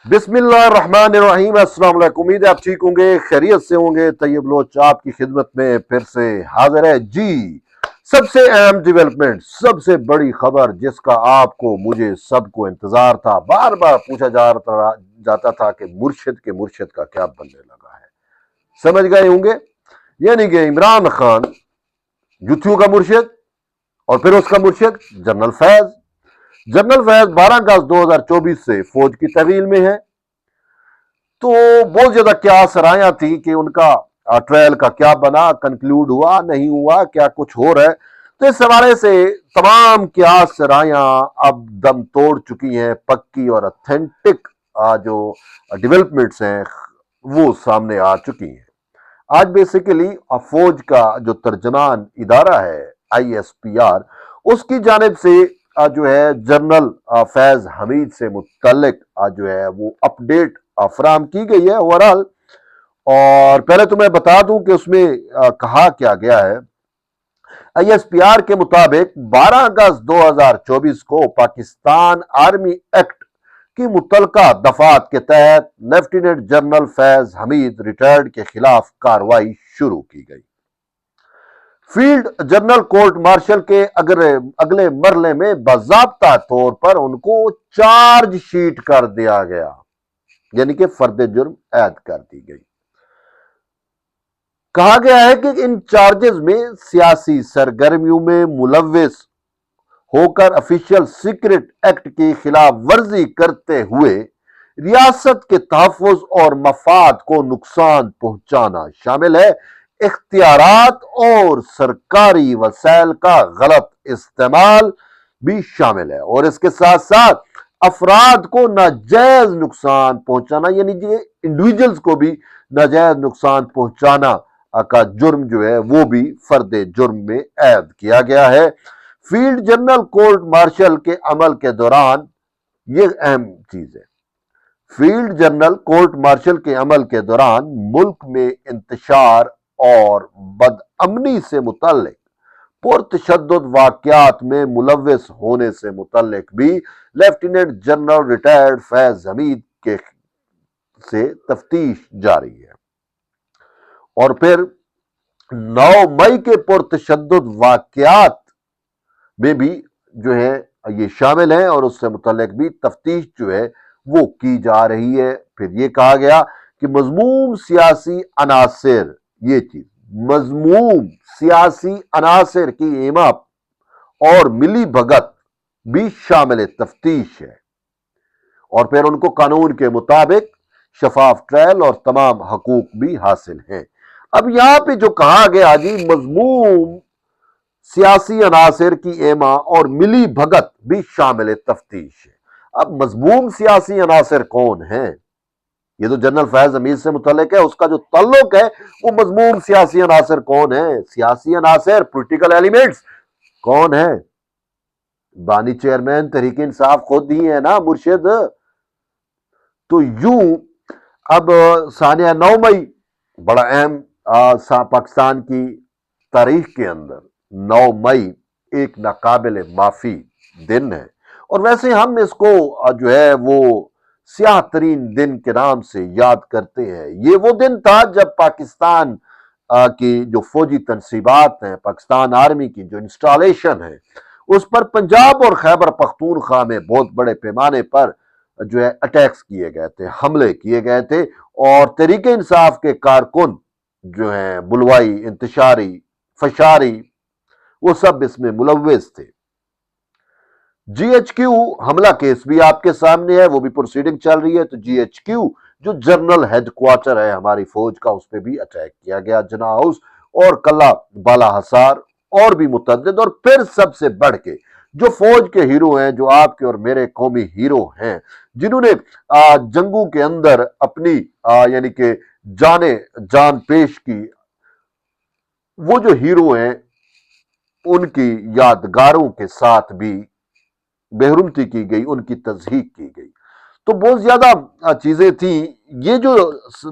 بسم اللہ الرحمن الرحیم۔ السلام علیکم، امید ہے آپ ٹھیک ہوں گے، خیریت سے ہوں گے۔ طیب لوچ آپ کی خدمت میں پھر سے حاضر ہے جی۔ سب سے اہم ڈیولپمنٹ، سب سے بڑی خبر جس کا آپ کو مجھے سب کو انتظار تھا، بار بار پوچھا جاتا تھا کہ مرشد کے مرشد کا کیا بننے لگا ہے، سمجھ گئے ہوں گے؟ یعنی کہ عمران خان یوتھیوں کا مرشد اور پھر اس کا مرشد جنرل فیض۔ جنرل فیض 12 اگست 2024 سے فوج کی تحویل میں ہے، تو بہت زیادہ کیا سرایاں تھی کہ ان کا ٹرائل کا کیا بنا، کنکلوڈ ہوا نہیں ہوا، کیا کچھ ہو رہا ہے۔ تو اس حوالے سے تمام کیا سرایاں اب دم توڑ چکی ہیں، پکی اور اتھینٹک جو ڈیولپمنٹس ہیں وہ سامنے آ چکی ہیں۔ آج بیسیکلی فوج کا جو ترجمان ادارہ ہے ISPR، اس کی جانب سے جو ہے جنرل فیض حمید سے متعلق جو ہے وہ اپڈیٹ فراہم کی گئی ہے اوورال۔ اور پہلے تو میں بتا دوں کہ اس میں کہا کیا گیا ہے۔ ISPR کے مطابق 12 اگست 2024 کو پاکستان آرمی ایکٹ کی متعلقہ دفعات کے تحت لیفٹیننٹ جنرل فیض حمید ریٹائرڈ کے خلاف کارروائی شروع کی گئی۔ Field general court marshal K اگلے مرحلے میں باضابطہ طور پر ان کو چارج شیٹ کر دیا گیا، یعنی کہ فرد جرم عائد کر دی گئی۔ کہا گیا ہے کہ ان چارجز میں سیاسی سرگرمیوں میں ملوث ہو کر آفیشل سیکرٹ ایکٹ کی خلاف ورزی کرتے ہوئے ریاست کے تحفظ اور مفاد کو نقصان پہنچانا شامل ہے۔ اختیارات اور سرکاری وسائل کا غلط استعمال بھی شامل ہے، اور اس کے ساتھ ساتھ افراد کو ناجائز نقصان پہنچانا، یعنی کہ انڈیویجلز کو بھی ناجائز نقصان پہنچانا کا جرم جو ہے وہ بھی فرد جرم میں عائد کیا گیا ہے۔ Field general court marshal K عمل کے دوران، یہ اہم چیز ہے، field general court marshal K عمل کے دوران ملک میں انتشار اور بدامنی سے متعلق پرتشدد واقعات میں ملوث ہونے سے متعلق بھی لیفٹیننٹ جنرل ریٹائرڈ فیض حمید سے تفتیش جاری ہے۔ اور پھر 9 مئی کے پرتشدد واقعات میں بھی جو ہے یہ شامل ہیں، اور اس سے متعلق بھی تفتیش جو ہے وہ کی جا رہی ہے۔ پھر یہ کہا گیا کہ مذموم سیاسی عناصر، یہ چیز مذموم سیاسی عناصر کی ایما اور ملی بھگت بھی شامل تفتیش ہے، اور پھر ان کو قانون کے مطابق شفاف ٹرائل اور تمام حقوق بھی حاصل ہیں۔ اب یہاں پہ جو کہا گیا جی مذموم سیاسی عناصر کی ایما اور ملی بھگت بھی شامل تفتیش ہے۔ اب مذموم سیاسی عناصر کون ہیں؟ یہ تو جنرل فیض حمید سے متعلق ہے، اس کا جو تعلق ہے وہ مذموم سیاسی عناصر کون ہیں؟ سیاسی عناصر، پولیٹیکل ایلیمنٹس کون ہیں؟ بانی چیئرمین تحریک انصاف خود ہی ہے نا مرشد۔ تو یوں اب ثانیہ 9 مئی بڑا اہم پاکستان کی تاریخ کے اندر 9 مئی ایک ناقابل معافی دن ہے، اور ویسے ہم اس کو جو ہے وہ سیاہ ترین دن کے نام سے یاد کرتے ہیں۔ یہ وہ دن تھا جب پاکستان کی جو فوجی تنصیبات ہیں، پاکستان آرمی کی جو انسٹالیشن ہے، اس پر پنجاب اور خیبر پختونخوا میں بہت بڑے پیمانے پر جو ہے اٹیکس کیے گئے تھے، حملے کیے گئے تھے، اور تحریک انصاف کے کارکن جو ہیں بلوائی، انتشاری، فشاری، وہ سب اس میں ملوث تھے۔ GHQ حملہ کیس بھی آپ کے سامنے ہے، وہ بھی پروسیڈنگ چل رہی ہے۔ تو GHQ جو جنرل ہیڈ کوارٹر ہے ہماری فوج کا، اس پہ بھی اٹیک کیا گیا، جناح ہاؤس اور قلعہ بالا حصار اور بھی متعدد۔ اور پھر سب سے بڑھ کے جو فوج کے ہیرو ہیں، جو آپ کے اور میرے قومی ہیرو ہیں، جنہوں نے جنگوں کے اندر اپنی یعنی کہ جان پیش کی، وہ جو ہیرو ہیں ان کی یادگاروں کے ساتھ بھی بے حرمتی کی گئی، ان کی تضحیک کی گئی۔ تو بہت زیادہ چیزیں تھیں۔ یہ جو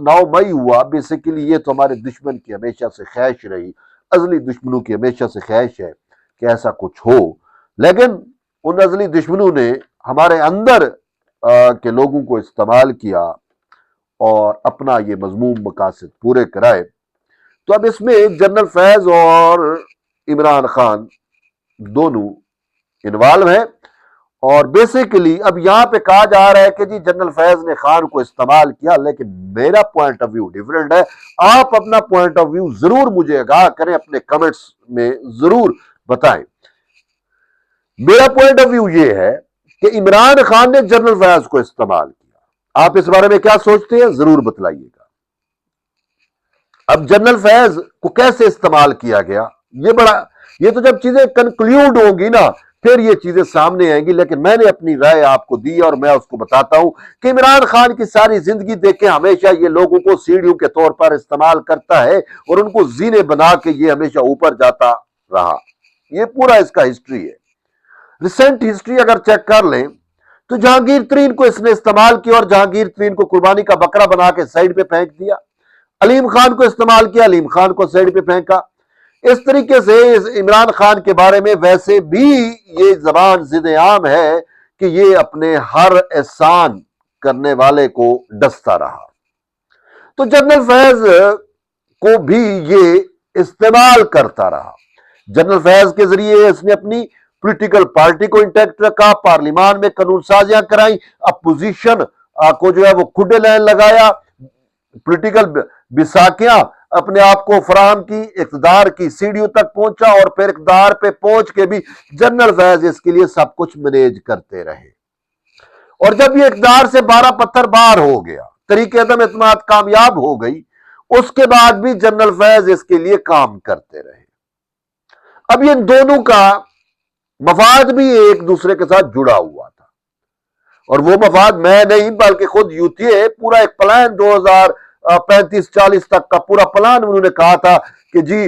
9 مئی ہوا، بیسیکلی یہ تو ہمارے دشمن کی ہمیشہ سے خواہش رہی، ازلی دشمنوں کی ہمیشہ سے خواہش ہے کہ ایسا کچھ ہو، لیکن ان ازلی دشمنوں نے ہمارے اندر کے لوگوں کو استعمال کیا اور اپنا یہ مذموم مقاصد پورے کرائے. تو اب اس میں جنرل فیض اور عمران خان دونوں انوالو ہیں، اور بیسیکلی اب یہاں پہ کہا جا رہا ہے کہ جی جنرل فیض نے خان کو استعمال کیا، لیکن میرا پوائنٹ آف ویو ڈیفرنٹ ہے. آپ اپنا پوائنٹ آف ویو ضرور مجھے آگاہ کریں، اپنے کمنٹس میں ضرور بتائیں. میرا پوائنٹ آف ویو یہ ہے کہ عمران خان نے جنرل فیض کو استعمال کیا. آپ اس بارے میں کیا سوچتے ہیں ضرور بتلائیے گا. اب جنرل فیض کو کیسے استعمال کیا گیا، یہ تو جب چیزیں کنکلیوڈ ہوں گی نا پھر یہ چیزیں سامنے آئیں گی، لیکن میں نے اپنی رائے آپ کو دی اور میں اس کو بتاتا ہوں کہ عمران خان کی ساری زندگی دیکھیں ہمیشہ یہ لوگوں کو سیڑھیوں کے طور پر استعمال کرتا ہے اور ان کو زینے بنا کے یہ ہمیشہ اوپر جاتا رہا. یہ پورا اس کا ہسٹری ہے. ریسنٹ ہسٹری اگر چیک کر لیں تو جہانگیر ترین کو اس نے استعمال کیا اور جہانگیر ترین کو قربانی کا بکرا بنا کے سائڈ پہ پھینک دیا. علیم خان کو استعمال کیا، علیم خان کو سائڈ پہ پھینکا. اس طریقے سے عمران خان کے بارے میں ویسے بھی یہ زبان ضد عام ہے کہ یہ اپنے ہر احسان کرنے والے کو ڈستا رہا. تو جنرل فیض کو بھی یہ استعمال کرتا رہا. جنرل فیض کے ذریعے اس نے اپنی پولیٹیکل پارٹی کو انٹیکٹ رکھا، پارلیمان میں قانون سازیاں کرائیں، اپوزیشن کو جو ہے وہ کھڈے لائن لگایا، پولیٹیکل بیساکیاں اپنے آپ کو فراہم کی، اقتدار کی سیڑھیوں تک پہنچا، اور پھر اقتدار پہ پہنچ کے بھی جنرل فیض اس کے لیے سب کچھ مینیج کرتے رہے. اور جب یہ اقتدار سے 12 پتھر باہر ہو گیا، طریق عدم اعتماد کامیاب ہو گئی، اس کے بعد بھی جنرل فیض اس کے لیے کام کرتے رہے. اب ان دونوں کا مفاد بھی ایک دوسرے کے ساتھ جڑا ہوا تھا، اور وہ مفاد میں نہیں بلکہ خود یوتھیے پورا ایک پلان 2035-40 تک کا پورا پلان انہوں نے کہا تھا کہ جی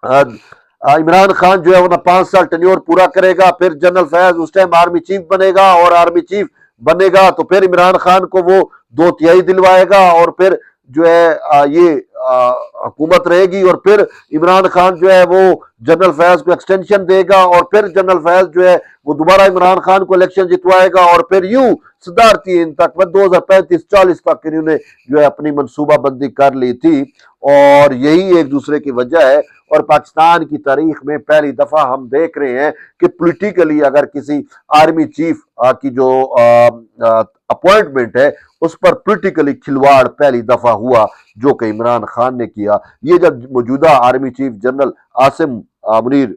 عمران خان جو ہے وہ 5 سال ٹینیور پورا کرے گا، پھر جنرل فیض اس ٹائم آرمی چیف بنے گا، اور آرمی چیف بنے گا تو پھر عمران خان کو وہ 2/3 دلوائے گا، اور پھر جو ہے یہ حکومت رہے گی، اور پھر عمران خان جو ہے وہ جنرل فیض کو ایکسٹینشن دے گا، اور پھر جنرل فیض جو ہے وہ دوبارہ عمران خان کو الیکشن جتوائے گا، اور پھر یوں صدارتی ان تک 2035-40 تک انہوں نے جو ہے اپنی منصوبہ بندی کر لی تھی. اور یہی ایک دوسرے کی وجہ ہے. اور پاکستان کی تاریخ میں پہلی دفعہ ہم دیکھ رہے ہیں کہ پولیٹیکلی اگر کسی آرمی چیف کی جو اپوائنٹمنٹ ہے اس پر پولیٹیکلی کھلواڑ پہلی دفعہ ہوا جو کہ عمران خان نے کیا. یہ جب موجودہ army chief general Asim Munir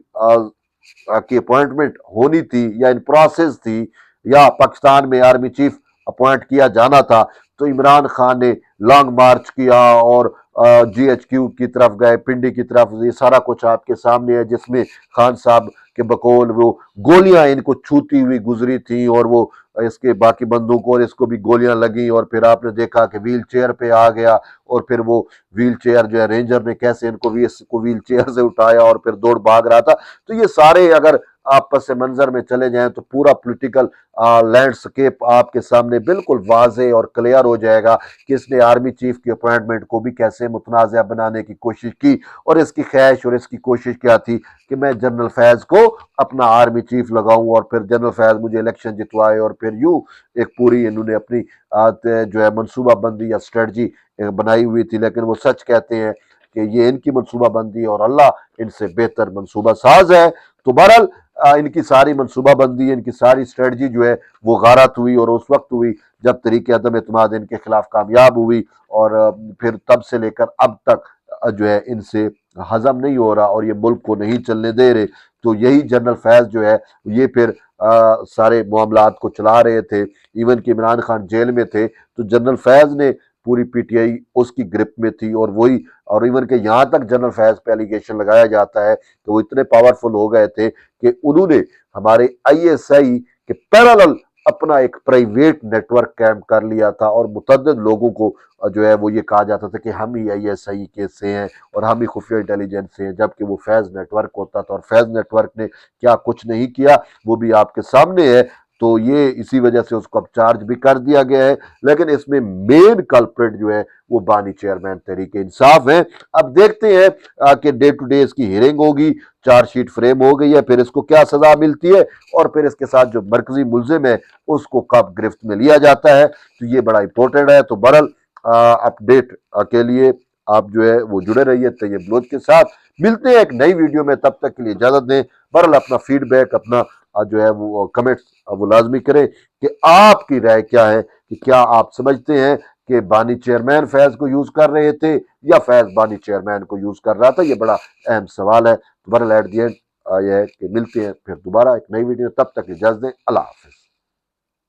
کی اپوائنٹمنٹ ہونی تھی یا ان پروسیس تھی، یا پاکستان میں آرمی چیف اپوائنٹ کیا جانا تھا، تو عمران خان نے لانگ مارچ کیا اور GHQ کی طرف گئے، پنڈی کی طرف. یہ سارا کچھ آپ کے سامنے ہے، جس میں خان صاحب کے بقول وہ گولیاں ان کو چھوتی ہوئی گزری تھیں، اور وہ اس کے باقی بندوں کو اور اس کو بھی گولیاں لگیں، اور پھر آپ نے دیکھا کہ ویل چیئر پہ آ گیا، اور پھر وہ ویل چیئر جو ہے رینجر نے کیسے ان کو ویل چیئر سے اٹھایا اور پھر دوڑ بھاگ رہا تھا. تو یہ سارے اگر آپ پس منظر میں چلے جائیں تو پورا پولیٹیکل لینڈسکیپ آپ کے سامنے بالکل واضح اور کلیئر ہو جائے گا کہ اس نے آرمی چیف کی اپوائنٹمنٹ کو بھی کیسے متنازع بنانے کی کوشش کی، اور اس کی خواہش اور اس کی کوشش کیا تھی کہ میں جنرل فیض کو اپنا آرمی چیف لگاؤں، اور پھر جنرل فیض مجھے الیکشن جتوائے، اور پھر یوں ایک پوری انہوں نے اپنی جو ہے منصوبہ بندی یا اسٹریٹجی بنائی ہوئی تھی. لیکن وہ سچ کہتے ہیں کہ یہ ان کی منصوبہ بندی اور اللہ ان سے بہتر منصوبہ ساز ہے. تو بہرحال ان کی ساری منصوبہ بندی، ان کی ساری اسٹریٹجی جو ہے وہ غارت ہوئی، اور اس وقت ہوئی جب طریق عدم اعتماد ان کے خلاف کامیاب ہوئی، اور پھر تب سے لے کر اب تک جو ہے ان سے ہضم نہیں ہو رہا اور یہ ملک کو نہیں چلنے دے رہے. تو یہی جنرل فیض جو ہے یہ پھر سارے معاملات کو چلا رہے تھے. ایون کہ عمران خان جیل میں تھے تو جنرل فیض نے پوری PTI اس کی گرپ میں تھی، اور وہی، اور ایون کہ یہاں تک جنرل فیض پہ ایلیگیشن لگایا جاتا ہے کہ وہ اتنے پاورفل ہو گئے تھے کہ انہوں نے ہمارے ISI کے پیرالل اپنا ایک پرائیویٹ نیٹ ورک قائم کر لیا تھا، اور متعدد لوگوں کو جو ہے وہ یہ کہا جاتا تھا کہ ہم ہی ISI کے سے ہیں اور ہم ہی خفیہ انٹیلیجنس سے ہیں، جبکہ وہ فیض نیٹ ورک ہوتا تھا. اور فیض نیٹ ورک نے کیا کچھ نہیں کیا وہ بھی آپ کے سامنے ہے. تو یہ اسی وجہ سے اس کو اب چارج بھی کر دیا گیا ہے، لیکن اس میں مین کلپریٹ جو ہے وہ بانی چیئرمین تحریک انصاف ہیں۔ اب دیکھتے ہیں کہ ڈے ٹو ڈے اس کی ہیئرنگ ہوگی، چارج شیٹ فریم ہو گئی ہے، پھر اس کو کیا سزا ملتی ہے، اور پھر اس کے ساتھ جو مرکزی ملزم ہے اس کو کب گرفت میں لیا جاتا ہے۔ تو یہ بڑا امپورٹنٹ ہے۔ تو بہرحال اپڈیٹ کے لیے آپ جو ہے وہ جڑے رہیے طیب بلوچ کے ساتھ۔ ملتے ہیں ایک نئی ویڈیو میں، تب تک کے لیے اجازت دیں۔ بہرحال اپنا فیڈ بیک، اپنا جو ہے وہ کمنٹس وہ لازمی کریں کہ آپ کی رائے کیا ہے، کہ کیا آپ سمجھتے ہیں کہ بانی چیئرمین فیض کو یوز کر رہے تھے یا فیض بانی چیئرمین کو یوز کر رہا تھا۔ یہ بڑا اہم سوال ہے۔ بہرحال ایٹ دی اینڈ یہ ہے کہ ملتے ہیں پھر دوبارہ ایک نئی ویڈیو، تب تک اجازت دیں۔ اللہ حافظ۔